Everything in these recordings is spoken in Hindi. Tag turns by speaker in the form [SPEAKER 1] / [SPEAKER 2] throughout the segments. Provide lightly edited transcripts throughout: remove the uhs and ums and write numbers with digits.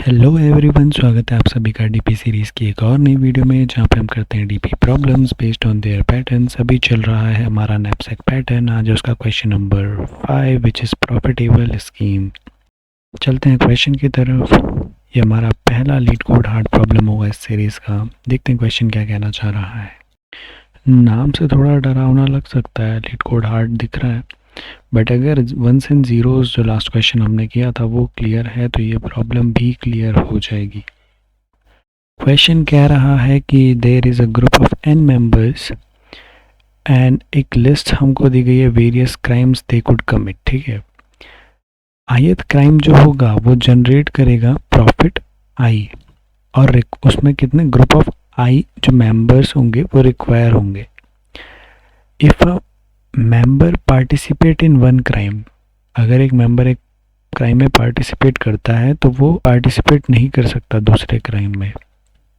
[SPEAKER 1] हेलो एवरीवन, स्वागत है आप सभी का डीपी सीरीज़ की एक और नई वीडियो में जहां पे हम करते हैं DP problems based on their patterns. अभी चल रहा है हमारा नैपसैक पैटर्न। आज उसका question number 5 which is profitable scheme. चलते हैं क्वेश्चन की तरफ। ये हमारा पहला लीड कोड हार्ड प्रॉब्लम होगा इस सीरीज़ का। देखते हैं क्वेश्चन क्या कहना चाह रहा है। नाम से थोड़ा डरावना लग सकता है, लीड कोड हार्ड दिख रहा है, बट अगर वंस एंड ज़ीरोज़ जो लास्ट क्वेश्चन हमने किया था वो क्लियर है तो ये प्रॉब्लम भी क्लियर हो जाएगी। क्वेश्चन कह रहा है कि there is a group of n members and एक लिस्ट हमको दी गई है various crimes they could commit. ठीक है, ith क्राइम जो होगा वो जनरेट करेगा प्रॉफिट i और उसमें कितने ग्रुप ऑफ i जो मेंबर्स होंगे वो रिक्वायर होंगे। If a member participate in one crime, अगर एक मेंबर एक क्राइम में पार्टिसिपेट करता है तो वो पार्टिसिपेट नहीं कर सकता दूसरे क्राइम में।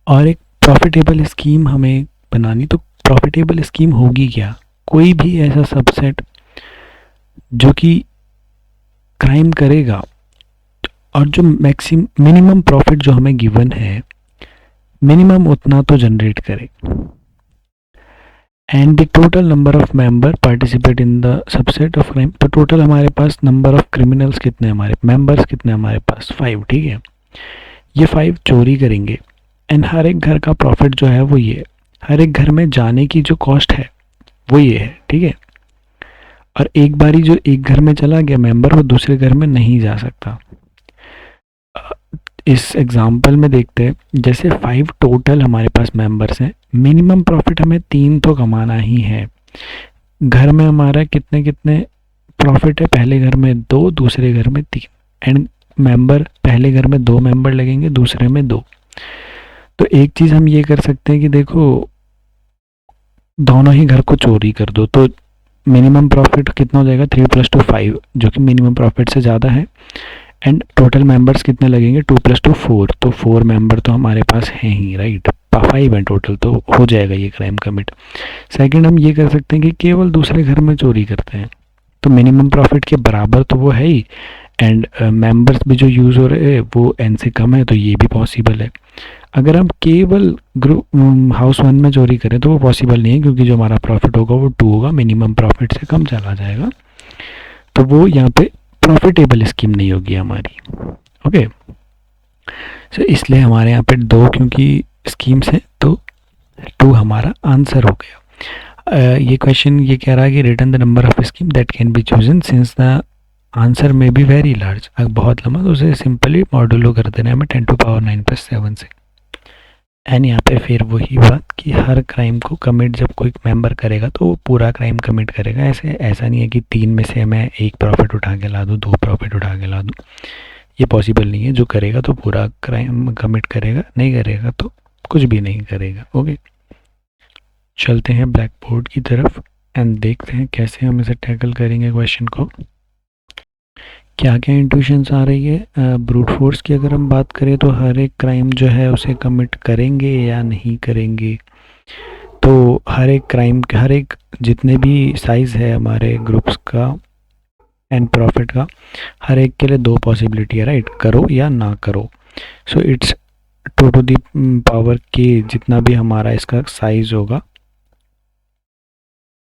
[SPEAKER 1] और एक प्रॉफिटेबल स्कीम हमें बनानी, तो प्रॉफिटेबल स्कीम होगी क्या? कोई भी ऐसा सबसेट जो कि क्राइम करेगा और जो मिनिमम प्रॉफिट जो हमें गिवन है मिनिमम उतना तो जनरेट करे। And the total number of member participate in the subset of crime, तो टोटल हमारे पास नंबर ऑफ क्रिमिनल्स कितने, हमारे मेंबर्स कितने हमारे पास 5। ठीक है, ये 5 चोरी करेंगे एंड हर एक घर का प्रॉफिट जो है वो ये, हर एक घर में जाने की जो कॉस्ट है वो ये है। ठीक है, और एक बारी जो एक घर में चला गया मेंबर वो दूसरे घर में नहीं जा सकता। इस एग्जाम्पल में देखते हैं, जैसे 5 टोटल हमारे पास मेंबर्स हैं, मिनिमम प्रॉफिट हमें 3 तो कमाना ही है। घर में हमारा कितने कितने प्रॉफिट है, पहले घर में 2, दूसरे घर में 3, एंड मेंबर पहले घर में 2 मेंबर लगेंगे, दूसरे में 2। तो एक चीज़ हम ये कर सकते हैं कि देखो दोनों ही घर को चोरी कर दो तो मिनिमम प्रॉफिट कितना हो जाएगा, 3 + 2 5, जो कि मिनिमम प्रॉफिट से ज़्यादा है। एंड टोटल मेंबर्स कितने लगेंगे, 2 + 2 4, तो 4 मेंबर तो हमारे पास हैं ही, राइट। 5 है टोटल, तो हो जाएगा ये क्राइम कमिट। सेकंड हम ये कर सकते हैं कि केवल दूसरे घर में चोरी करते हैं तो मिनिमम प्रॉफिट के बराबर तो वो है ही, एंड मेंबर्स भी जो यूज़ हो रहे हैं वो n से कम है, तो ये भी पॉसिबल है। अगर हम केवल ग्रुप हाउस 1 में चोरी करें तो वो पॉसिबल नहीं है, क्योंकि जो हमारा प्रॉफिट होगा वो 2 होगा, मिनिमम प्रॉफिट से कम चला जाएगा, तो वो यहाँ पे प्रॉफिटेबल स्कीम नहीं होगी हमारी। ओके, सो इसलिए हमारे यहाँ पे 2 क्योंकि स्कीम्स हैं तो 2 हमारा आंसर हो गया। ये क्वेश्चन ये कह रहा है कि return the number of scheme that can be chosen since the answer में भी वेरी लार्ज। अगर बहुत लंबा तो उसे सिंपली मॉड्यूलो कर देना है हमें 10⁻⁹ + 7 से। एंड यहाँ पे फिर वही बात कि हर क्राइम को कमिट जब कोई मेंबर करेगा तो वो पूरा क्राइम कमिट करेगा। ऐसा नहीं है कि 3 में से मैं 1 प्रॉफिट उठा के ला दूँ, 2 प्रॉफिट उठा के ला दूँ, ये पॉसिबल नहीं है। जो करेगा तो पूरा क्राइम कमिट करेगा, नहीं करेगा तो कुछ भी नहीं करेगा। ओके, चलते हैं ब्लैक बोर्ड की तरफ एंड देखते हैं कैसे हम इसे टैकल करेंगे क्वेश्चन को। क्या क्या इंट्यूशंस आ रही है। ब्रूट फोर्स की अगर हम बात करें तो हर एक क्राइम जो है उसे कमिट करेंगे या नहीं करेंगे, तो हर एक क्राइम, हर एक जितने भी साइज़ है हमारे ग्रुप्स का एंड प्रॉफिट का, हर एक के लिए 2 पॉसिबिलिटी है, राइट, करो या ना करो। So it's 2 to the power के जितना भी हमारा इसका साइज़ होगा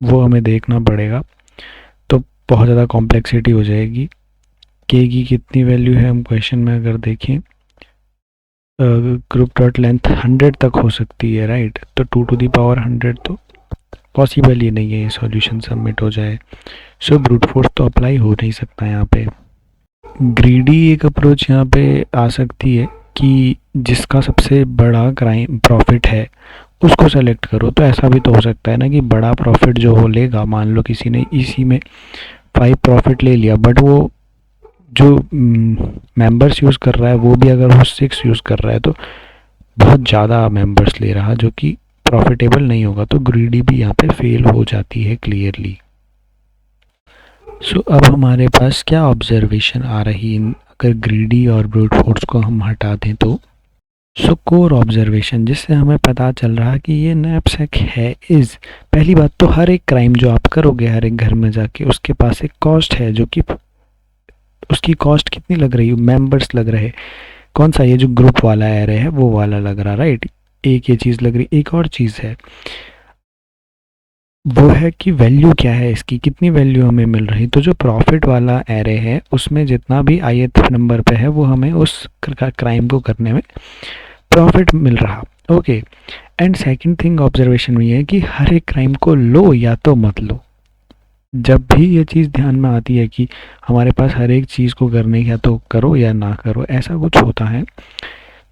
[SPEAKER 1] वो हमें देखना पड़ेगा, तो बहुत ज़्यादा कॉम्प्लेक्सिटी हो जाएगी। के की कितनी वैल्यू है हम क्वेश्चन में अगर देखें, ग्रुप डॉट लेंथ 100 तक हो सकती है, राइट, तो 2 टू द पावर 100 तो पॉसिबल ही नहीं है ये सॉल्यूशन सबमिट हो जाए। सो ब्रूट फोर्स तो अप्लाई हो नहीं सकता यहाँ पे। ग्रीडी एक अप्रोच यहाँ पे आ सकती है कि जिसका सबसे बड़ा क्राइम प्रॉफिट है उसको सेलेक्ट करो। तो ऐसा भी तो हो सकता है ना कि बड़ा प्रॉफिट जो हो लेगा, मान लो किसी ने इसी में 5 प्रॉफिट ले लिया, बट वो जो मेंबर्स यूज़ कर रहा है वो भी अगर वो 6 यूज़ कर रहा है तो बहुत ज़्यादा मेंबर्स ले रहा, जो कि प्रॉफिटेबल नहीं होगा, तो ग्रीडी भी यहाँ पे फेल हो जाती है क्लियरली। सो अब हमारे पास क्या ऑब्जर्वेशन आ रही, अगर ग्रीडी और ब्रूट फोर्स को हम हटा दें तो सो कोर ऑब्जर्वेशन जिससे हमें पता चल रहा कि ये नैपसैक है इज़, पहली बात तो हर एक क्राइम जो आप करोगे हर एक घर में जाके उसके पास एक कॉस्ट है, जो कि उसकी कॉस्ट कितनी लग रही है, मेंबर्स लग रहे, कौन सा, ये जो ग्रुप वाला एरे है वो वाला लग रहा, राइट। एक ये चीज़ लग रही। एक और चीज़ है, वो है कि वैल्यू क्या है इसकी, कितनी वैल्यू हमें मिल रही। तो जो प्रॉफिट वाला एरे है उसमें जितना भी ith नंबर पे है वो हमें उस क्राइम को करने में प्रॉफिट मिल रहा। Okay. And second thing observation में ये है कि हर एक क्राइम को लो या तो मत लो। जब भी ये चीज़ ध्यान में आती है कि हमारे पास हर एक चीज़ को करने या तो करो या ना करो, ऐसा कुछ होता है,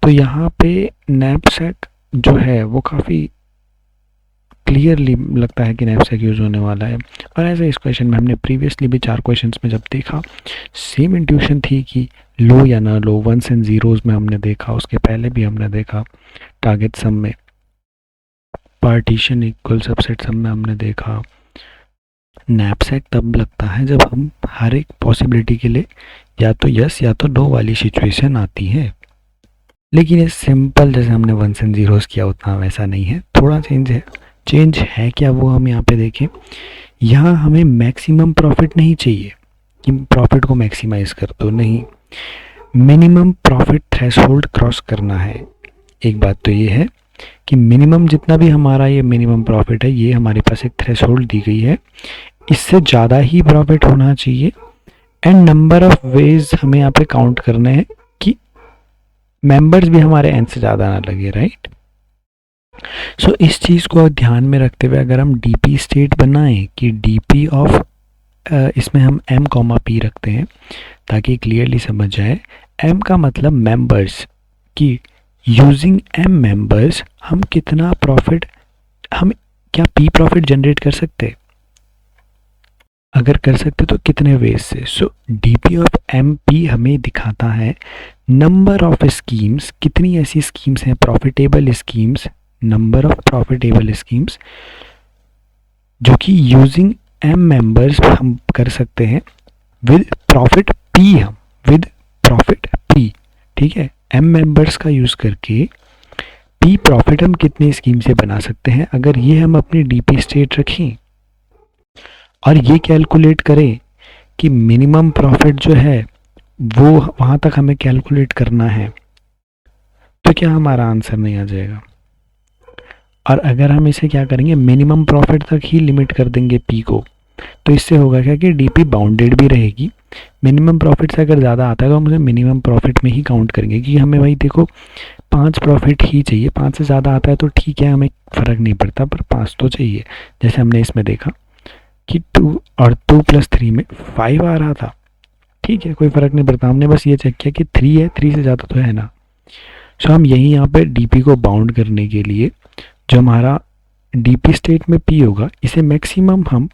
[SPEAKER 1] तो यहाँ पे नैपसैक जो है वो काफ़ी क्लियरली लगता है कि नैपसैक यूज़ होने वाला है। और ऐसे इस क्वेश्चन में हमने प्रीवियसली भी 4 क्वेश्चंस में जब देखा, सेम इंट्यूशन थी कि लो या ना लो। वंस एंड ज़ीरोज़ में हमने देखा, उसके पहले भी हमने देखा टारगेट सम में, पार्टीशन इक्वल सबसेट सम में हमने देखा। नैपसैक तब लगता है जब हम हर एक पॉसिबिलिटी के लिए या तो यस या तो नो वाली सिचुएशन आती है। लेकिन ये सिंपल जैसे हमने वंस एंड ज़ीरोज़ किया उतना वैसा नहीं है, थोड़ा चेंज है। चेंज है क्या वो हम यहाँ पे देखें। यहाँ हमें मैक्सिमम प्रॉफिट नहीं चाहिए कि प्रॉफिट को मैक्सिमाइज कर दो, नहीं, मिनिमम प्रॉफिट थ्रेशोल्ड क्रॉस करना है। एक बात तो ये है कि मिनिमम जितना भी हमारा ये मिनिमम प्रॉफिट है, ये हमारे पास एक थ्रेशोल्ड दी गई है, इससे ज़्यादा ही प्रॉफिट होना चाहिए। एंड नंबर ऑफ वेज हमें यहाँ पे काउंट करने हैं कि मेंबर्स भी हमारे एन से ज़्यादा ना लगे, राइट। सो इस चीज़ को ध्यान में रखते हुए अगर हम डीपी स्टेट बनाएं कि डीपी ऑफ इसमें हम m कॉमा p रखते हैं ताकि क्लियरली समझ जाए। m का मतलब मेंबर्स, कि यूजिंग m मेंबर्स हम कितना प्रॉफिट, हम क्या p प्रॉफिट जनरेट कर सकते, अगर कर सकते तो कितने वेज से। सो डीपी ऑफ MP हमें दिखाता है नंबर ऑफ स्कीम्स, कितनी ऐसी स्कीम्स हैं profitable schemes, number of profitable schemes जो कि यूजिंग m मेंबर्स हम कर सकते हैं विद प्रॉफिट p, हम विद प्रॉफिट p, ठीक है। m मेंबर्स का यूज़ करके p प्रॉफिट हम कितनी स्कीम से बना सकते हैं, अगर ये हम अपनी डीपी स्टेट रखें और ये कैलकुलेट करें कि मिनिमम प्रॉफिट जो है वो वहाँ तक हमें कैलकुलेट करना है, तो क्या हमारा आंसर नहीं आ जाएगा। और अगर हम इसे क्या करेंगे, मिनिमम प्रॉफिट तक ही लिमिट कर देंगे पी को, तो इससे होगा क्या कि डीपी बाउंडेड भी रहेगी। मिनिमम प्रॉफिट से अगर ज़्यादा आता है तो हम उसे मिनिमम प्रॉफिट में ही काउंट करेंगे, क्योंकि हमें भाई देखो 5 प्रॉफिट ही चाहिए। 5 से ज़्यादा आता है तो ठीक है, हमें फ़र्क नहीं पड़ता, पर 5 तो चाहिए। जैसे हमने इसमें देखा कि 2 और 2 + 3 में 5 आ रहा था, ठीक है, कोई फ़र्क नहीं पड़ता, हमने बस ये चेक किया कि 3 है, 3 से ज़्यादा तो है ना। सो हम यही यहाँ पे डीपी को बाउंड करने के लिए जो हमारा डीपी स्टेट में पी होगा, इसे मैक्सिमम हम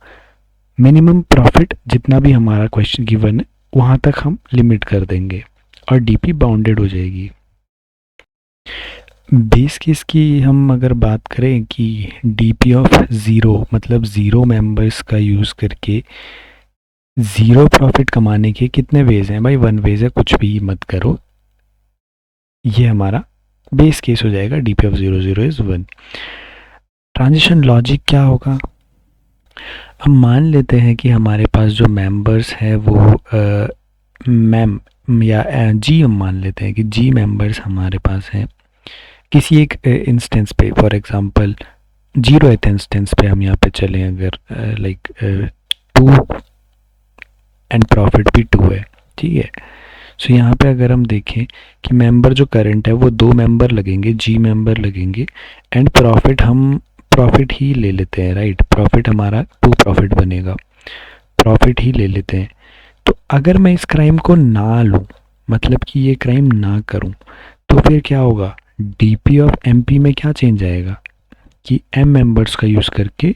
[SPEAKER 1] मिनिमम प्रॉफिट जितना भी हमारा क्वेश्चन गिवन है वहाँ तक हम लिमिट कर देंगे और डीपी बाउंडेड हो जाएगी। बेस केस की हम अगर बात करें कि डीपी ऑफ ज़ीरो, मतलब ज़ीरो मेंबर्स का यूज़ करके ज़ीरो प्रॉफिट कमाने के कितने वेज हैं, भाई 1 वेज है, कुछ भी मत करो, ये हमारा बेस केस हो जाएगा। DP of 0 0 is 1। Transition logic क्या होगा, हम मान लेते हैं कि हमारे पास जो मेंबर्स है वो मैम या जी, हम मान लेते हैं कि जी मेंबर्स हमारे पास हैं किसी एक इंस्टेंस पे। फॉर एग्जांपल 0th इंस्टेंस पे हम यहाँ पे चलें, अगर लाइक 2 एंड प्रॉफिट भी 2 है, ठीक है। सो यहाँ पे अगर हम देखें कि मेंबर जो करंट है वो 2 मेंबर लगेंगे, जी मेंबर लगेंगे, एंड प्रॉफिट हम प्रॉफिट ही ले लेते हैं, राइट। प्रॉफिट हमारा 2 प्रॉफिट बनेगा, प्रॉफिट ही ले लेते हैं। तो अगर मैं इस क्राइम को ना लूँ, मतलब कि ये क्राइम ना करूँ, तो फिर क्या होगा, डीपी ऑफ एमपी में क्या चेंज आएगा कि एम मेंबर्स का यूज़ करके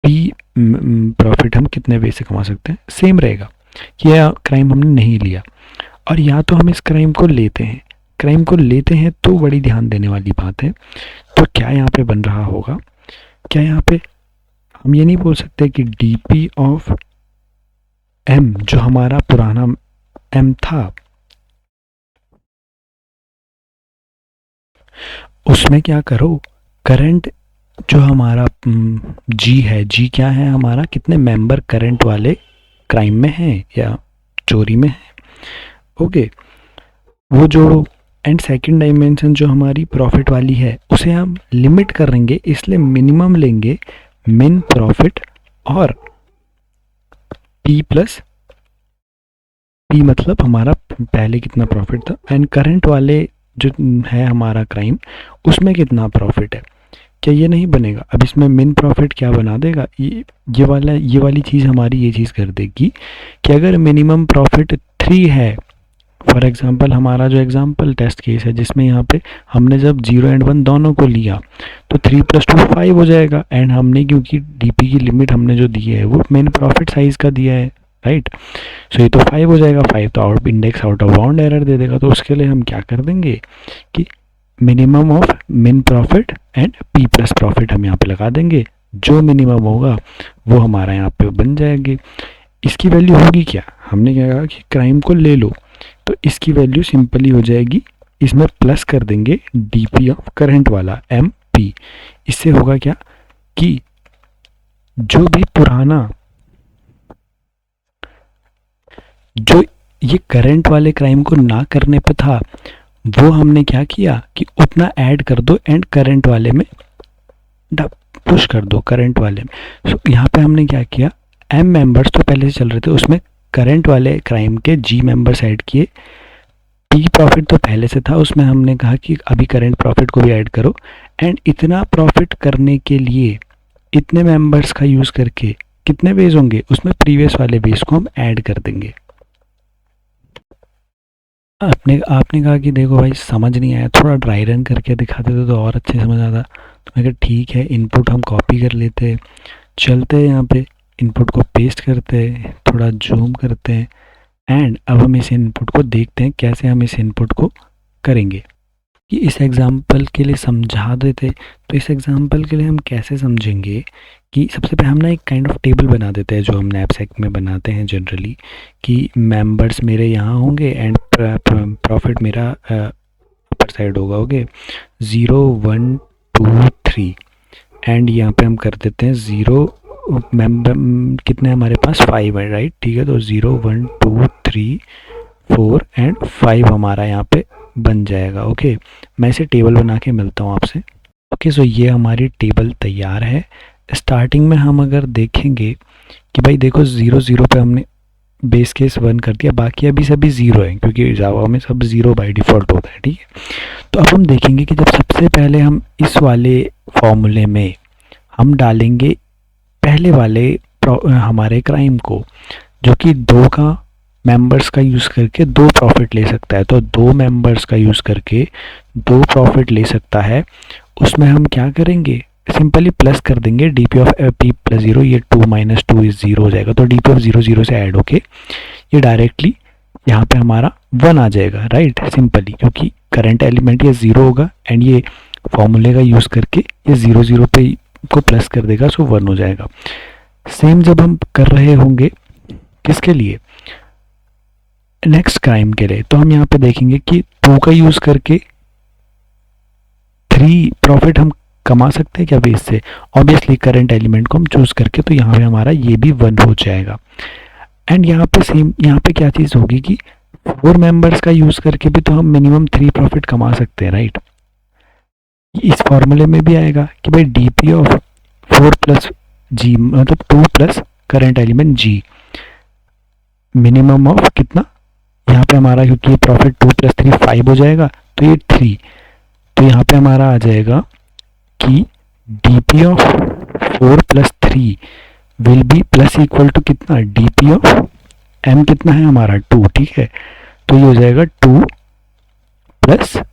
[SPEAKER 1] पी प्रॉफिट हम कितने वे से कमा सकते हैं, सेम रहेगा कि यह क्राइम हमने नहीं लिया। और या तो हम इस क्राइम को लेते हैं, क्राइम को लेते हैं तो बड़ी ध्यान देने वाली बात है। तो क्या यहाँ पे बन रहा होगा, क्या यहाँ पे हम ये नहीं बोल सकते कि डीपी ऑफ एम जो हमारा पुराना एम था उसमें क्या करो, करंट जो हमारा जी है, जी क्या है हमारा, कितने मेंबर करंट वाले क्राइम में हैं या चोरी में हैं, ओके। वो जोड़ो, एंड सेकंड डायमेंशन जो हमारी प्रॉफिट वाली है उसे हम लिमिट करेंगे, इसलिए मिनिमम लेंगे मिन प्रॉफिट और पी प्लस पी मतलब हमारा पहले कितना प्रॉफिट था एंड करंट वाले जो है हमारा क्राइम उसमें कितना प्रॉफिट है। क्या ये नहीं बनेगा? अब इसमें मिन प्रॉफिट क्या बना देगा, ये वाली चीज़ हमारी ये चीज़ कर देगी कि अगर मिनिमम प्रॉफिट 3 है, फॉर एग्जांपल हमारा जो एग्जांपल टेस्ट केस है जिसमें यहाँ पे हमने जब 0 एंड 1 दोनों को लिया तो 3 + 2 5 हो जाएगा, एंड हमने क्योंकि डीपी की लिमिट हमने जो दी है वो मिन प्रॉफिट साइज का दिया है, राइट। सो ये तो 5 हो जाएगा, 5 तो index out of bound error दे देगा। तो उसके लिए हम क्या कर देंगे कि minimum of min profit and P plus profit हम यहाँ पे लगा देंगे, जो मिनिमम होगा वो हमारा यहाँ पे बन जाएगी। इसकी वैल्यू होगी क्या, हमने क्या कहा कि क्राइम को ले लो, तो इसकी वैल्यू सिंपली हो जाएगी, इसमें प्लस कर देंगे डीपी ऑफ करंट वाला एम पी। इससे होगा क्या कि जो भी पुराना जो ये करंट वाले क्राइम को ना करने पे था वो हमने क्या किया कि उतना ऐड कर दो एंड करंट वाले में पुश कर दो करंट वाले में। सो यहाँ पे हमने क्या किया, एम मेंबर्स तो पहले से चल रहे थे उसमें करंट वाले क्राइम के जी मेंबर्स ऐड किए, पी प्रॉफिट तो पहले से था उसमें हमने कहा कि अभी करंट प्रॉफिट को भी ऐड करो, एंड इतना प्रॉफिट करने के लिए इतने मेंबर्स का यूज़ करके कितने बेस होंगे उसमें प्रीवियस वाले बेस को हम ऐड कर देंगे। आपने कहा कि देखो भाई समझ नहीं आया, थोड़ा ड्राई रन करके दिखा देते तो और अच्छे समझ आता। तो मैं कहा ठीक है, इनपुट हम कॉपी कर लेते, चलते हैं यहाँ पे इनपुट को पेस्ट करते हैं, थोड़ा जूम करते हैं, एंड अब हम इस इनपुट को देखते हैं कैसे हम इस इनपुट को करेंगे। कि इस एग्जाम्पल के लिए समझा देते, तो इस एग्जाम्पल के लिए हम कैसे समझेंगे कि सबसे पहले हम ना एक काइंड ऑफ टेबल बना देते हैं जो हम नैपसैक में बनाते हैं जनरली, कि मेंबर्स मेरे यहाँ होंगे एंड प्रॉफिट मेरा अपर साइड होगा, ओके 0 1 2 3, एंड यहाँ पे हम कर देते हैं 0 मेंबर कितने हमारे पास 5 है, राइट, ठीक है। तो 0 1 2 3 4 एंड 5 हमारा यहाँ पे बन जाएगा, ओके। मैं इसे टेबल बना के मिलता हूँ आपसे। ओके, सो ये हमारी टेबल तैयार है। स्टार्टिंग में हम अगर देखेंगे कि भाई देखो 0 0 पे हमने बेस केस 1 कर दिया, बाकी अभी सभी 0 है क्योंकि जावा में सब 0 बाय डिफ़ॉल्ट होता है, ठीक है। तो अब हम देखेंगे कि जब सबसे पहले हम इस वाले फॉर्मूले में हम डालेंगे पहले वाले हमारे क्राइम को, जो कि 2 का मेंबर्स का यूज़ करके 2 प्रॉफिट ले सकता है, तो 2 मेंबर्स का यूज़ करके 2 प्रॉफिट ले सकता है, उसमें हम क्या करेंगे, सिंपली प्लस कर देंगे डीपी ऑफ पी प्लस 0, ये 2 - 2 इज 0 हो जाएगा, तो डीपी ऑफ 0 0 से ऐड होके ये डायरेक्टली यहाँ पे हमारा 1 आ जाएगा, राइट, सिंपली क्योंकि करंट एलिमेंट ये 0 होगा एंड ये फॉर्मूले का यूज़ करके ये 0 0 पे को प्लस कर देगा, सो 1 हो जाएगा। सेम जब हम कर रहे होंगे किसके लिए, नेक्स्ट क्राइम के लिए, तो हम यहाँ पे देखेंगे कि 2 का यूज़ करके 3 प्रॉफिट हम कमा सकते हैं क्या बेस से, ऑब्वियसली करंट एलिमेंट को हम चूज़ करके, तो यहाँ पे हमारा ये भी 1 हो जाएगा। एंड यहाँ पे सेम, यहाँ पे क्या चीज़ होगी कि 4 मेंबर्स का यूज़ करके भी तो हम मिनिमम 3 प्रॉफिट कमा सकते हैं, राइट। इस फॉर्मूले में भी आएगा कि भाई डीपी ऑफ 4 + जी मतलब 2 + current element G, minimum of कितना, यहाँ पे हमारा क्योंकि प्रॉफिट 2 + 3 5 हो जाएगा, तो ये 3, तो यहाँ पे हमारा आ जाएगा कि DP of 4 + 3 will be plus equal to कितना, डीपी ऑफ एम कितना है हमारा 2, ठीक है। तो ये हो जाएगा 2 +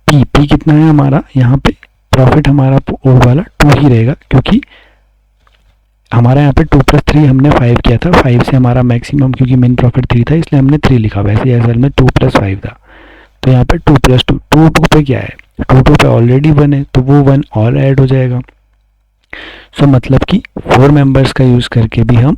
[SPEAKER 1] पी, पी कितना है हमारा, यहाँ पे प्रॉफिट हमारा और वाला 2 ही रहेगा क्योंकि हमारा यहाँ पे 2 + 3 हमने 5 किया था, 5 से हमारा मैक्सिमम क्योंकि मेन प्रॉफिट 3 था इसलिए हमने 3 लिखा, वैसे असल में 2 + 5 था, तो यहाँ पे 2 + 2, 2 2 पे क्या है, 2 2 पे ऑलरेडी 1 है, तो वो 1 और ऐड हो जाएगा। सो मतलब कि 4 मेंबर्स का यूज़ करके भी हम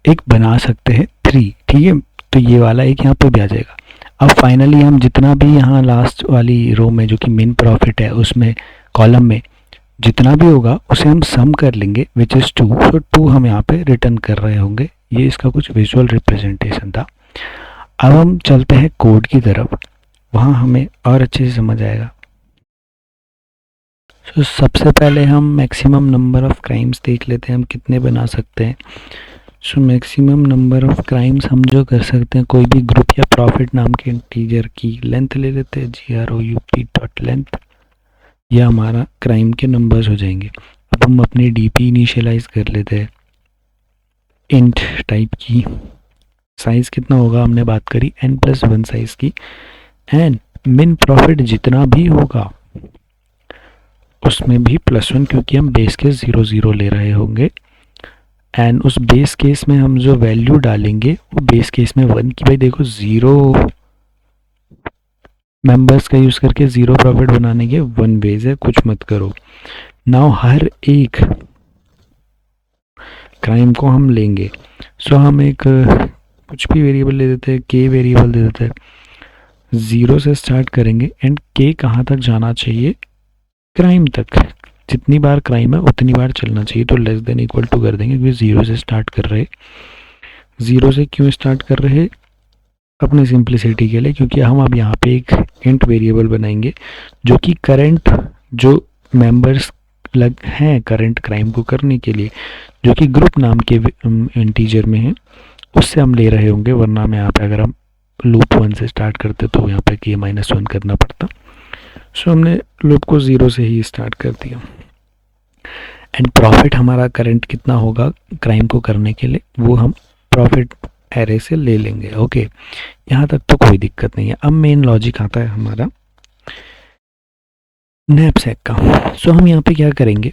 [SPEAKER 1] एक बना सकते हैं 3, ठीक है। तो ये वाला एक यहाँ पे भी आ जाएगा। अब फाइनली हम जितना भी यहाँ लास्ट वाली रो में जो कि मेन प्रॉफिट है उसमें कॉलम में जितना भी होगा उसे हम सम कर लेंगे विच इज़ 2, तो 2 हम यहाँ पे रिटर्न कर रहे होंगे। ये इसका कुछ विजुअल रिप्रेजेंटेशन था। अब हम चलते हैं कोड की तरफ। वहाँ हमें और अच्छे से समझ आएगा। तो सबसे पहले हम मैक्सिमम नंबर ऑफ़ क्राइम्स देख लेते हैं, हम कितने बना सकते हैं। So maximum number of crimes हम जो कर सकते हैं, कोई भी ग्रुप या प्रॉफिट नाम के इंटीजर की लेंथ ले लेते हैं, GROUP.length, यह हमारा क्राइम के नंबर्स हो जाएंगे। अब हम अपनी DP इनिशियलाइज कर लेते हैं इंट टाइप की। साइज़ कितना होगा हमने बात करी n+1 साइज़ की, एंड मिन प्रॉफिट जितना भी होगा उसमें भी +1, क्योंकि हम बेस केस 0 0 ले रहे होंगे। एंड उस बेस केस में हम जो वैल्यू डालेंगे वो बेस केस में 1 की। भाई देखो 0 मेंबर्स का यूज़ करके 0 प्रॉफिट बनाने के 1 वेज है, कुछ मत करो। नाउ हर एक क्राइम को हम लेंगे। सो हम एक कुछ भी वेरिएबल ले देते हैं, k वेरिएबल दे देते हैं, 0 से स्टार्ट करेंगे एंड k कहाँ तक जाना चाहिए, क्राइम तक। जितनी बार क्राइम है उतनी बार चलना चाहिए, तो लेस देन इक्वल टू कर देंगे, क्योंकि 0 से स्टार्ट कर रहे। 0 से क्यों स्टार्ट कर रहे, अपनी सिंप्लिसिटी के लिए, क्योंकि हम अब यहाँ पे एक इंट वेरिएबल बनाएंगे जो कि करंट जो मेंबर्स लग हैं करंट क्राइम को करने के लिए, जो कि ग्रुप नाम के इंटीजर में है, उससे हम ले रहे होंगे। वरना में यहाँ पे अगर हम लूप 1 से स्टार्ट करते तो यहाँ पे k-1 करना पड़ता। सो हमने लूप को 0 से ही स्टार्ट कर दिया। एंड प्रॉफिट हमारा करंट कितना होगा क्राइम को करने के लिए, वो हम प्रॉफिट एरे से ले लेंगे। ओके, यहाँ तक तो कोई दिक्कत नहीं है। अब मेन लॉजिक आता है हमारा नैपसैक का। सो हम यहाँ पे क्या करेंगे,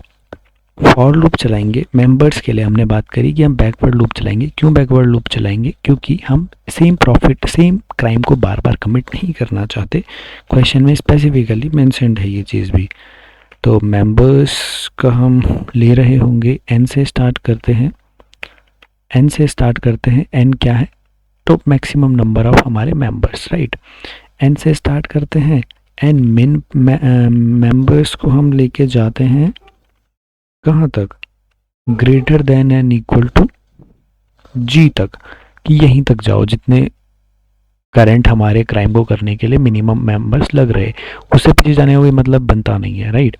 [SPEAKER 1] फॉर लूप चलाएंगे। मेंबर्स के लिए हमने बात करी कि हम बैकवर्ड लूप चलाएंगे। क्यों बैकवर्ड लूप चलाएंगे, क्योंकि हम सेम प्रॉफिट सेम क्राइम को बार बार कमिट नहीं करना चाहते। क्वेश्चन में स्पेसिफिकली मेंशन्ड है ये चीज़ भी। तो मेंबर्स का हम ले रहे होंगे, n से स्टार्ट करते हैं, n से स्टार्ट करते हैं। n क्या है, तो मैक्सिमम नंबर ऑफ हमारे मेंबर्स, राइट। n से स्टार्ट करते हैं एंड मिन मेंबर्स को हम लेके जाते हैं कहाँ तक, greater than and equal to g तक, कि यहीं तक जाओ जितने करंट हमारे क्राइम को करने के लिए मिनिमम मेंबर्स लग रहे। उससे पीछे जाने का कोई मतलब बनता नहीं है, राइट।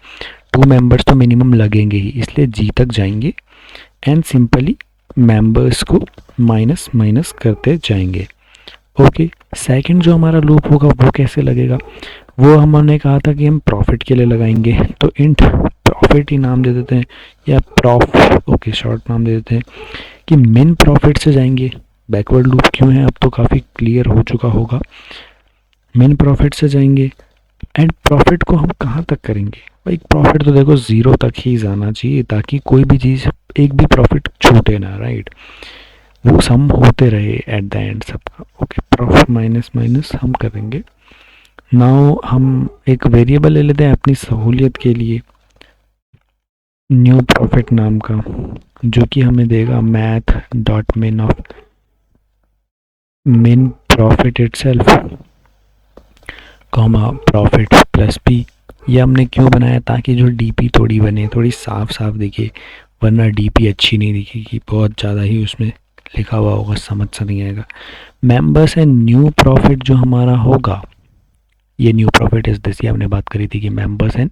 [SPEAKER 1] 2 मेंबर्स तो मिनिमम लगेंगे ही, इसलिए g तक जाएंगे एंड सिंपली मेंबर्स को माइनस माइनस करते जाएंगे। ओके, सेकंड जो हमारा लूप होगा वो कैसे लगेगा, वो हमने कहा था कि हम प्रॉफिट के लिए लगाएंगे। तो इंट प्रॉफिट ही नाम दे देते हैं, या ओके शॉर्ट नाम दे देते हैं, कि मिन प्रॉफिट से जाएंगे। बैकवर्ड लूप क्यों है अब तो काफ़ी क्लियर हो चुका होगा। मिन प्रॉफिट से जाएंगे एंड प्रॉफिट को हम कहाँ तक करेंगे, भाई प्रॉफिट तो देखो 0 तक ही जाना चाहिए, ताकि कोई भी चीज़ एक भी प्रॉफिट छूटे ना, राइट। वो सम होते रहे एट द एंड सबका। ओके, प्रॉफिट माइनस माइनस हम करेंगे। नाउ हम एक वेरिएबल ले लेते हैं अपनी सहूलियत के लिए, न्यू प्रॉफिट नाम का, जो कि हमें देगा math.min of min profit itself comma profit plus p। ये हमने क्यों बनाया, ताकि जो DP थोड़ी बने, थोड़ी साफ साफ दिखे, वरना DP अच्छी नहीं दिखेगी, बहुत ज़्यादा ही उसमें लिखा हुआ होगा, समझ सा नहीं आएगा। मेंबर्स एंड न्यू प्रॉफिट जो हमारा होगा, ये न्यू प्रॉफिट इज दिस, ये हमने बात करी थी कि मेंबर्स एंड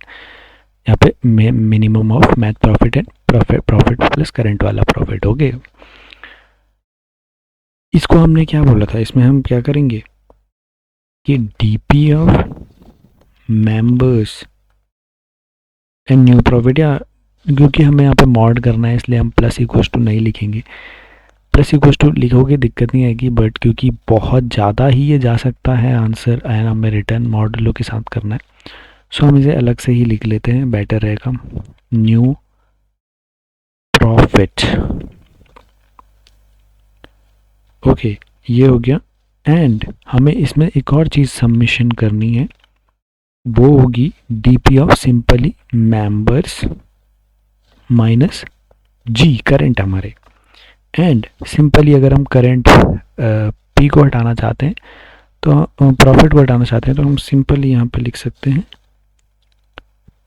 [SPEAKER 1] यहाँ पे minimum of math profit and profit plus current वाला प्रॉफिट। ओके, इसको हमने क्या बोला था, इसमें हम क्या करेंगे कि DP of members and new profit, या क्योंकि हमें यहाँ पे मॉड करना है इसलिए हम प्लस इक्वल टू नहीं लिखेंगे। प्लस इक्वल टू लिखोगे दिक्कत नहीं आएगी, बट क्योंकि बहुत ज़्यादा ही ये जा सकता है आंसर, एंड हमें रिटर्न मॉडलों के साथ करना है, सो हम इसे अलग से ही लिख लेते हैं, बेटर रहेगा। न्यू प्रॉफिट, ओके ये हो गया। एंड हमें इसमें एक और चीज़ सबमिशन करनी है, वो होगी DP of simply members minus G current हमारे। एंड सिंपली अगर हम करंट P को हटाना चाहते हैं, तो प्रॉफिट को हटाना चाहते हैं, तो हम सिंपली यहाँ पे लिख सकते हैं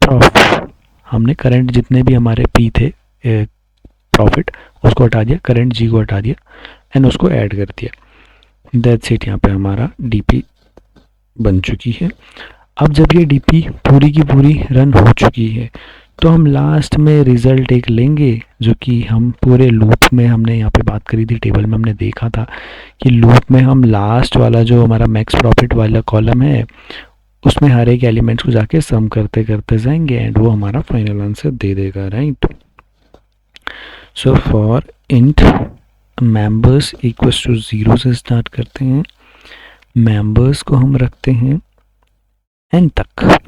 [SPEAKER 1] प्रॉफिट। हमने करंट जितने भी हमारे P थे प्रॉफिट, उसको हटा दिया, करंट G को हटा दिया एंड उसको ऐड कर दिया, दैट्स इट। यहाँ पे हमारा DP बन चुकी है। अब जब ये डीपी पूरी की पूरी रन हो चुकी है तो हम लास्ट में रिज़ल्ट एक लेंगे, जो कि हम पूरे लूप में हमने यहाँ पे बात करी थी, टेबल में हमने देखा था कि लूप में हम लास्ट वाला जो हमारा मैक्स प्रॉफिट वाला कॉलम है उसमें हर एक एलिमेंट्स को जाके सम करते करते जाएंगे एंड वो हमारा फाइनल आंसर दे देगा, right. So for int members equals to 0 से स्टार्ट करते हैं, मेंबर्स को हम रखते हैं n तक,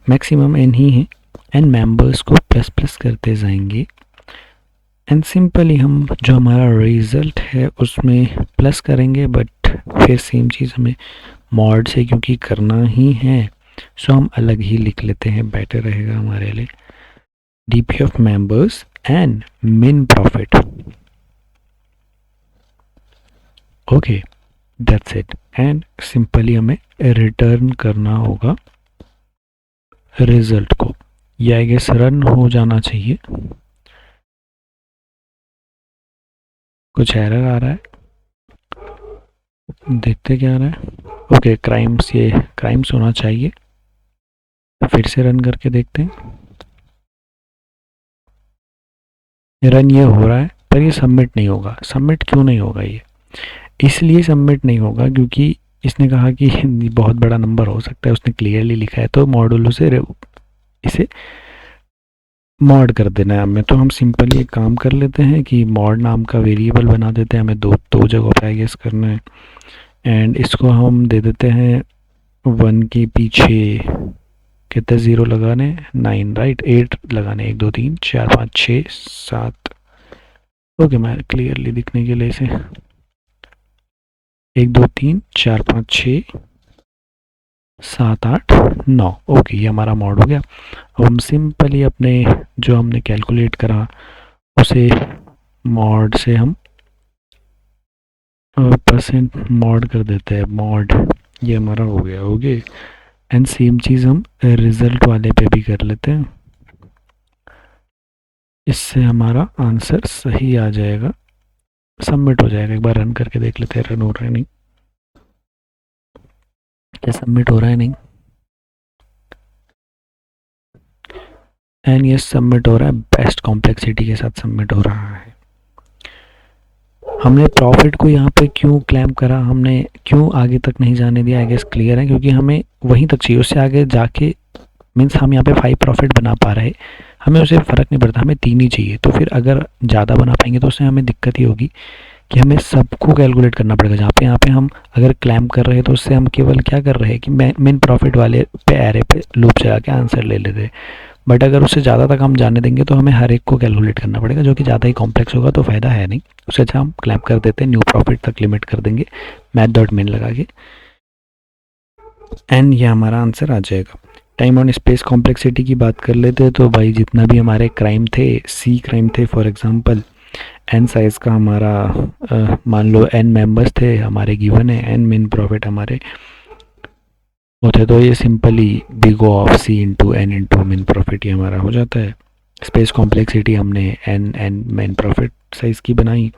[SPEAKER 1] मैक्सिमम n ही है, एंड मेंबर्स को प्लस प्लस करते जाएंगे एंड सिंपली हम जो हमारा रिज़ल्ट है उसमें प्लस करेंगे, बट फिर सेम चीज़ हमें मॉड से क्योंकि करना ही है सो हम अलग ही लिख लेते हैं, बेटर रहेगा हमारे लिए। डीपी ऑफ मेंबर्स एंड मिन profit, okay that's it. And simply हमें रिटर्न करना होगा रिजल्ट को, ये आई गेस रन हो जाना चाहिए। कुछ एरर आ रहा है, देखते क्या आ रहा है। ओके क्राइम्स, ये क्राइम्स होना चाहिए, फिर से रन करके देखते हैं। रन ये हो रहा है पर ये सबमिट नहीं होगा। सबमिट क्यों नहीं होगा? ये इसलिए सबमिट नहीं होगा क्योंकि इसने कहा कि बहुत बड़ा नंबर हो सकता है, उसने क्लियरली लिखा है, तो मॉड्यूलो से इसे मॉड कर देना है हमें। तो हम सिंपली एक काम कर लेते हैं कि मॉड नाम का वेरिएबल बना देते हैं, हमें दो जगहों पे आई गेस करना है, एंड इसको हम दे देते हैं 1 के पीछे कितने ज़ीरो लगाने, 9 राइट, 8 लगाने, 1 2 3 4 5 6 7। ओके मैं क्लियरली दिखने के लिए इसे 1 2 3 4 5 6 7 8 9, ओके ये हमारा मॉड हो गया। अब हम सिंपली अपने जो हमने कैलकुलेट करा उसे मॉड से हम परसेंट मॉड कर देते हैं, मॉड ये हमारा हो गया, ओके। एंड सेम चीज़ हम रिज़ल्ट वाले पे भी कर लेते हैं, इससे हमारा आंसर सही आ जाएगा, सबमिट हो जाएगा। एक बार रन करके देख लेते हैं रन हो रहा है नहीं, क्या सबमिट हो रहा है नहीं, एंड ये सबमिट हो रहा है, बेस्ट कॉम्प्लेक्सिटी के साथ सबमिट हो रहा है। हमने प्रॉफिट को यहाँ पे क्यों क्लेम करा, हमने क्यों आगे तक नहीं जाने दिया, आई गेस क्लियर है, क्योंकि हमें वहीं तक चाहिए, उससे आगे जाके मीन्स हम यहाँ पे 5 प्रॉफिट बना पा रहे, हमें उसे फ़र्क नहीं पड़ता, हमें 3 ही चाहिए। तो फिर अगर ज़्यादा बना पाएंगे तो उससे हमें दिक्कत ही होगी कि हमें सबको कैलकुलेट करना पड़ेगा। जहाँ पे यहाँ पे हम अगर क्लेम कर रहे हैं तो उससे हम केवल क्या कर रहे हैं कि मेन प्रॉफिट वाले पे एरे पे लूप चला के आंसर ले लेते हैं, बट अगर उससे ज़्यादा तक हम जाने देंगे तो हमें हर एक को कैलकुलेट करना पड़ेगा, जो कि ज़्यादा ही कॉम्प्लेक्स होगा, तो फ़ायदा है नहीं। उससे अच्छा हम क्लेम कर देते हैं, न्यू प्रॉफिट तक लिमिट कर देंगे मैथ डॉट मेन लगा के, एंड ये हमारा आंसर आ जाएगा। टाइम ऑन स्पेस कॉम्प्लेक्सिटी की बात कर लेते हैं, तो भाई जितना भी हमारे क्राइम थे, सी क्राइम थे फॉर एग्जांपल, एन साइज़ का हमारा मान लो एन मेंबर्स थे हमारे गिवन है, एन मेन प्रॉफिट हमारे होते, तो ये simply big of C into N into main profit ये हमारा हो जाता है। स्पेस कॉम्प्लेक्सिटी हमने एन मेन प्रॉफिट साइज़ की बनाई।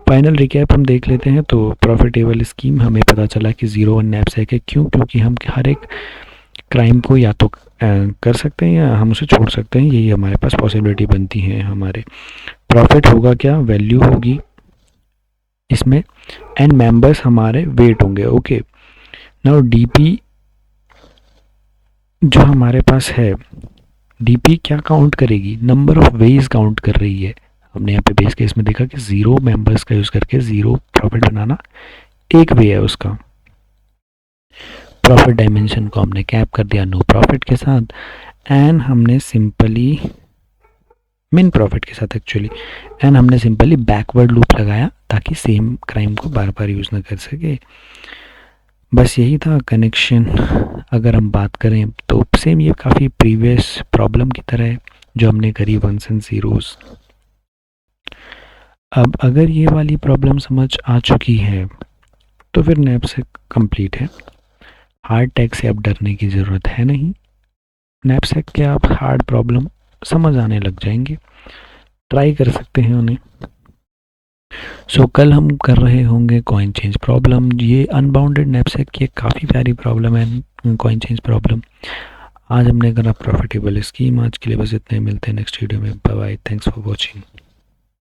[SPEAKER 1] फाइनल रिकैप हम देख लेते हैं, तो प्रॉफिटेबल स्कीम हमें पता चला कि 0 1 नैपसैक है, क्यों? क्योंकि हम हर एक क्राइम को या तो कर सकते हैं या हम उसे छोड़ सकते हैं, यही हमारे पास पॉसिबिलिटी बनती है। हमारे प्रॉफिट होगा क्या, वैल्यू होगी इसमें, एंड मेंबर्स हमारे वेट होंगे, ओके। नाउ डीपी जो हमारे पास है, डीपी क्या काउंट करेगी, नंबर ऑफ वेज काउंट कर रही है। हमने यहाँ पे बेस केस में देखा कि 0 मेंबर्स का यूज़ करके 0 प्रॉफिट बनाना एक वे है उसका। प्रॉफिट डायमेंशन को हमने कैप कर दिया नो प्रॉफिट के साथ, एंड हमने सिंपली मिन प्रॉफिट के साथ एक्चुअली, एंड हमने सिंपली बैकवर्ड लूप लगाया ताकि सेम क्राइम को बार बार यूज़ ना कर सके। बस यही था कनेक्शन। अगर हम बात करें तो सेम ये काफ़ी प्रीवियस प्रॉब्लम की तरह है जो हमने करी वंस एंड ज़ीरोज़। अब अगर ये वाली प्रॉब्लम समझ आ चुकी है तो फिर नैपसैक कंप्लीट है। हार्ड टैग से अब डरने की ज़रूरत है नहीं, नैपसैक के आप हार्ड प्रॉब्लम समझ आने लग जाएंगे, ट्राई कर सकते हैं उन्हें। सो कल हम कर रहे होंगे कॉइन चेंज प्रॉब्लम। ये अनबाउंडेड नैपसैक की एक काफ़ी प्यारी प्रॉब्लम है, कॉइन चेंज प्रॉब्लम। आज हमने करा प्रॉफिटेबल स्कीम। आज के लिए बस इतना ही, मिलते हैं नेक्स्ट वीडियो में। Bye bye, thanks for watching.